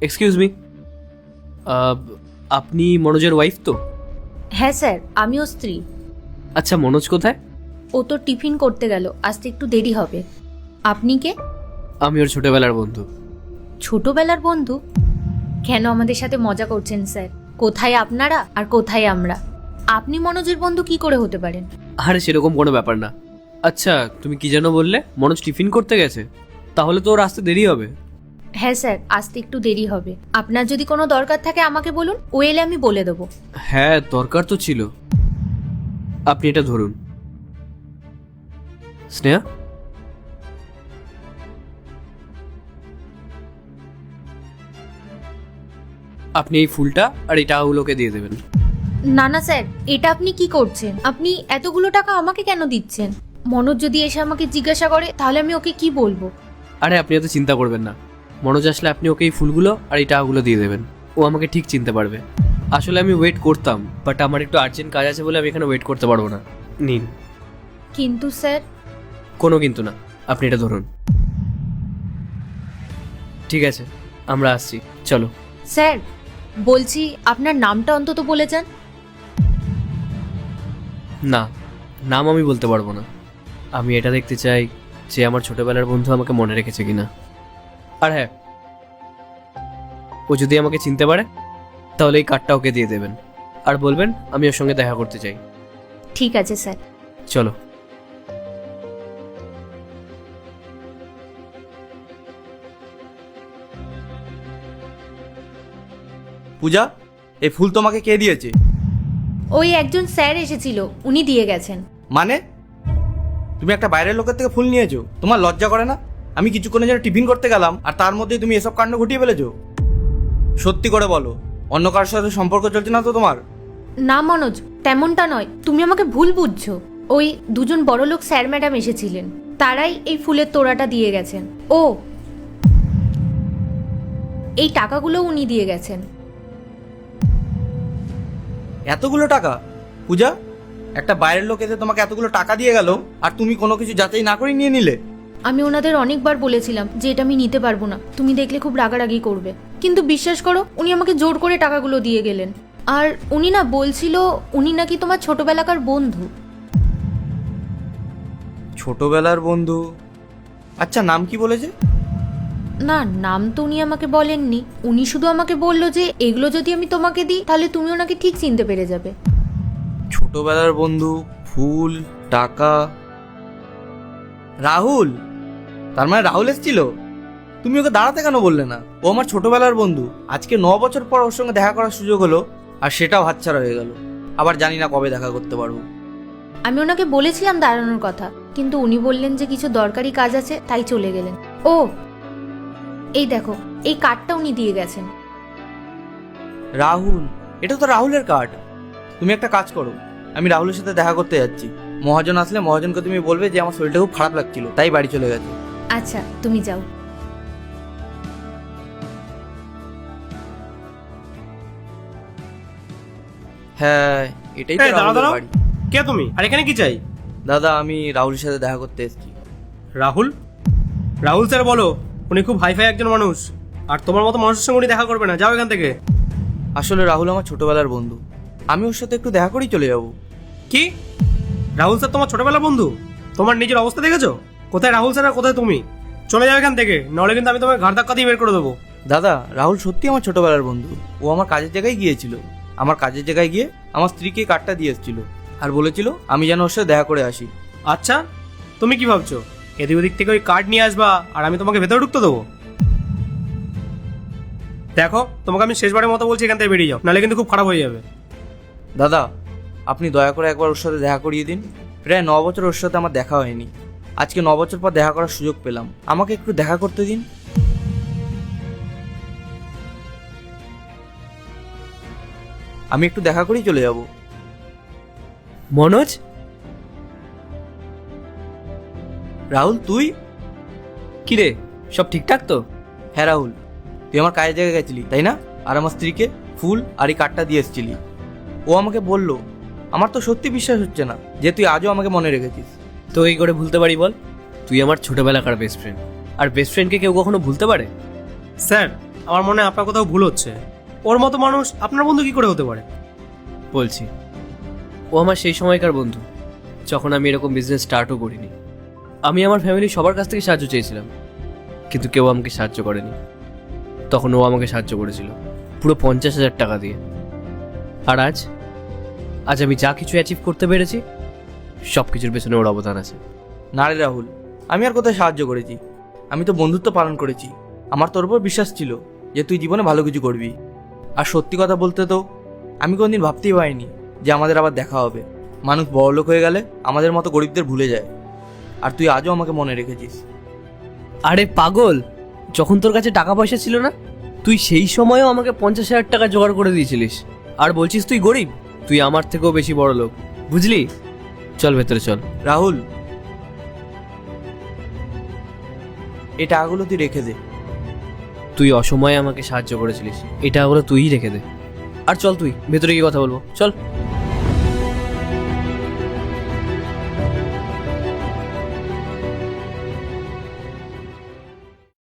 Excuse me, আপনি মনোজের wife তো? হ্যাঁ স্যার, আমি ওর স্ত্রী। আচ্ছা, মনোজ কোথায়? ও তো টিফিন করতে গেল, আসতে একটু দেরি হবে। আপনি কে? আমি ওর ছোটবেলার বন্ধু। ছোটবেলার বন্ধু? কেন আমাদের সাথে মজা করছেন স্যার? কোথায় আপনারা আর কোথায় আমরা? আপনি মনোজের বন্ধু কি করে হতে পারেন? আরে সেরকম কোনো ব্যাপার না। আচ্ছা, তুমি কি যেন বললে মনোজ টিফিন করতে গেছে? তাহলে তো ওর আসতে দেরি হবে। হ্যাঁ স্যার, আসতে একটু দেরি হবে। আপনার যদি কোনো দরকার থাকে আমাকে বলুন, ও এলে আমি বলে দেবো। হ্যাঁ, দরকার তো ছিল। আপনি এটা ধরুন। স্নেহা, আপনি এই ফুলটা আর এই টাকাগুলোকে দিয়ে দেবেন। না না স্যার, এটা আপনি কি করছেন? আপনি এতগুলো টাকা আমাকে কেন দিচ্ছেন? মনোজ যদি এসে আমাকে জিজ্ঞাসা করে তাহলে আমি ওকে কি বলবো? আরে আপনি এত চিন্তা করবেন না। মনোজ আসলে আপনি ওকে এই ফুলগুলো আর এই টাকাগুলো দিয়ে দেবেন। ও আমাকে ঠিক চিনতে পারবে। আসলে আমি ওয়েট করতাম, বাট আমার একটু আর্জেন্ট কাজ আছে বলে আমি এখানে ওয়েট করতে পারবো না। নিন। কিন্তু স্যার। কোনো কিন্তু না, আপনি এটা ধরুন। ঠিক আছে, আমরা আসছি, চলো। স্যার বলছি, আপনার নামটা অন্তত বলে যান। না, নাম আমি বলতে পারবো না। আমি এটা দেখতে চাই যে আমার ছোটবেলার বন্ধু আমাকে মনে রেখেছে কিনা। আর হ্যাঁ, ও যদি আমাকে চিনতে পারে তাহলে এই কার্ডটা ওকে দিয়ে দেবেন আর বলবেন আমি ওর সঙ্গে দেখা করতে চাই। ঠিক আছে স্যার। চলো। পূজা, এই ফুল তোমাকে কে দিয়েছে? ওই একজন স্যার এসেছিল, উনি দিয়ে গেছেন। মানে তুমি একটা বাইরের লোকের থেকে ফুল নিয়েছো? তোমার লজ্জা করে না? আমি কিছুক্ষণের জন্য টিফিন করতে গেলাম আর তার মধ্যেই তুমি এসব কাণ্ড ঘটিয়ে ফেলেছো। সত্যি করে বলো, অন্য কারোর সাথে সম্পর্ক চলছে না তো তোমার? না মনোজ, তেমনটা নয়, তুমি আমাকে ভুল বুঝছো। ওই দুজন বড়লোক স্যার ম্যাডাম এসেছিলেন, তারাই এই ফুলের তোড়াটা দিয়ে গেছেন। ও এই টাকাগুলো উনি দিয়ে গেছেন। এতগুলো টাকা? পূজা, একটা বাইরের লোক এসে তোমাকে এতগুলো টাকা দিয়ে গেল আর তুমি কোনো কিছু যাচাই না করে নিয়ে নিলে? আমি ওনাদের অনেকবার বলেছিলাম যে এটা আমি নিতে পারবো না, তুমি দেখলে খুব রাগারাগি করবে, কিন্তু বিশ্বাস করো উনি আমাকে জোর করে টাকাগুলো দিয়ে গেলেন। আর উনি না বলছিল উনি নাকি তোমার ছোটবেলাকার বন্ধু। ছোটবেলার বন্ধু? আচ্ছা, নাম কি বলেছে? না, নাম তো উনি আমাকে বলেননি। উনি শুধু আমাকে বললো যে এগুলো যদি আমি তোমাকে দিই তাহলে তুমি ওনাকে ঠিক চিনতে পেরে যাবে। ছোটবেলার বন্ধু, ফুল, টাকা। রাহুল? তার মানে রাহুল এসেছিল? তুমি ওকে দাঁড়াতে কেন বললে না? ও আমার ছোটবেলার বন্ধু। আজকে 9 বছর পর ওর সঙ্গে দেখা করার সুযোগ হলো আর সেটাও হাতছাড়া হয়ে গেল। আবার জানি না কবে দেখা করতে পারবো। আমি ওনাকে বলেছিলাম দাঁড়ানোর কথা, কিন্তু উনি বললেন যে কিছু দরকারি কাজ আছে, তাই চলে গেলেন। ও এই দেখো, এই কার্ডটা উনি দিয়ে গেছেন। রাহুল? এটা তো রাহুলের কার্ড। তুমি একটা কাজ করো, আমি রাহুলের সাথে দেখা করতে যাচ্ছি। মহাজন আসলে মহাজনকে তুমি বলবে যে আমার শরীরটা খুব খারাপ লাগছিল, তাই বাড়ি চলে গেছে। আচ্ছা, তুমি যাও। হ্যাঁ, এটাই তো এই, দাঁড়াও, রাহুলের দাঁড়াও। বাড়ি। কে তুমি আর এখানে কি চাই? দাদা, আমি রাহুলের সাথে দেখা করতে এসেছি। রাহুল? রাহুল স্যার বলো, উনি খুব হাইফাই একজন মানুষ, আর তোমার মতো মানুষের সঙ্গে উনি দেখা করবে না। যাও এখান থেকে। আসলে রাহুল আমার ছোটবেলার বন্ধু, আমি ওর সাথে একটু দেখা করেই চলে যাব। কি? রাহুল স্যার তোমার ছোটবেলার বন্ধু? তোমার নিজের অবস্থা দেখেছো? কোথায় রাহুল স্যার আর কোথায় তুমি? চলে যাও এখান থেকে, নাহলে কিন্তু আমি তোমাকে ঘাড় ধাক্কা দিয়ে বের করে দেবো। দাদা, রাহুল সত্যি আমার ছোটবেলার বন্ধু। ও আমার কাজের জায়গায় গিয়েছিল। আমার কাজের জায়গায় গিয়ে আমার স্ত্রীকে কার্ডটা দিয়ে এসেছিল আর বলেছিল আমি যেন ওর সাথে দেখা করে আসি। আচ্ছা, তুমি কি ভাবছো এদিক ওদিক থেকে ওই কার্ড নিয়ে আসবা আর আমি তোমাকে ভেতরে ঢুকতে দেবো? দেখো, তোমাকে আমি শেষবারের মতো বলছি, এখান থেকে বেরিয়ে যাও, নাহলে কিন্তু খুব খারাপ হয়ে যাবে। দাদা, আপনি দয়া করে একবার ওর সাথে দেখা করিয়ে দিন। প্রায় 9 বছর ওর সাথে আমার দেখা হয়নি। আজকে 9 বছর পর দেখা করার সুযোগ পেলাম, আমাকে একটু দেখা করতে দিন। আমি একটু দেখা করেই চলে যাব। মনোজ? রাহুল, তুই? কি রে, সব ঠিকঠাক তো? হ্যাঁ রাহুল, তুই আমার কাজের জায়গায় গেছিলি তাই না? আর আমার স্ত্রীকে ফুল আর এই কার্ডটা দিয়ে এসেছিলি। ও আমাকে বললো। আমার তো সত্যি বিশ্বাস হচ্ছে না যে তুই আজও আমাকে মনে রেখেছিস। তো এই করে ভুলতে পারি বল? তুই আমার ছোটবেলাকার বেস্ট ফ্রেন্ড, আর বেস্ট ফ্রেন্ডকে কেউ কখনো ভুলতে পারে? স্যার, আমার মনে হয় আপনার কোথাও ভুল হচ্ছে। ওর মতো মানুষ আপনার বন্ধু কি করে হতে পারে? বলছি, ও আমার সেই সময়কার বন্ধু যখন আমি এরকম বিজনেস স্টার্টও করিনি। আমি আমার ফ্যামিলি সবার কাছ থেকে সাহায্য চেয়েছিলাম, কিন্তু কেউ আমাকে সাহায্য করেনি। তখন ও আমাকে সাহায্য করেছিল পুরো 50,000 টাকা দিয়ে। আর আজ আমি যা কিছু অ্যাচিভ করতে পেরেছি সব কিছুর পেছনে ওর অবদান আছে। না রে রাহুল, আমি আর কোথায় সাহায্য করেছি? আমি তো বন্ধুত্ব পালন করেছি। আমার তোর উপর বিশ্বাস ছিল যে তুই জীবনে ভালো কিছু করবি। আর সত্যি কথা বলতে তো আমি কোনদিন ভাবতেই পারিনি যে আমাদের আবার দেখা হবে। মানুষ বড়লোক হয়ে গেলে আমাদের মতো গরিবদের ভুলে যায়, আর তুই আজও আমাকে মনে রেখেছিস। আরে পাগল, যখন তোর কাছে টাকা পয়সা ছিল না, তুই সেই সময়ও আমাকে 50,000 টাকা জোগাড় করে দিয়েছিলিস। আর বলছিস তুই গরিব? তুই আমার থেকেও বেশি বড় লোক, বুঝলি? চল ভেতরে চল। রাহুল, এই টাকাগুলো তুই রেখে দে। তুই অসময়ে আমাকে সাহায্য করেছিলিস, এই টাকাগুলো তুইই রেখে দে। আর চল, তুই ভেতরে গিয়ে কথা বলবো, চল।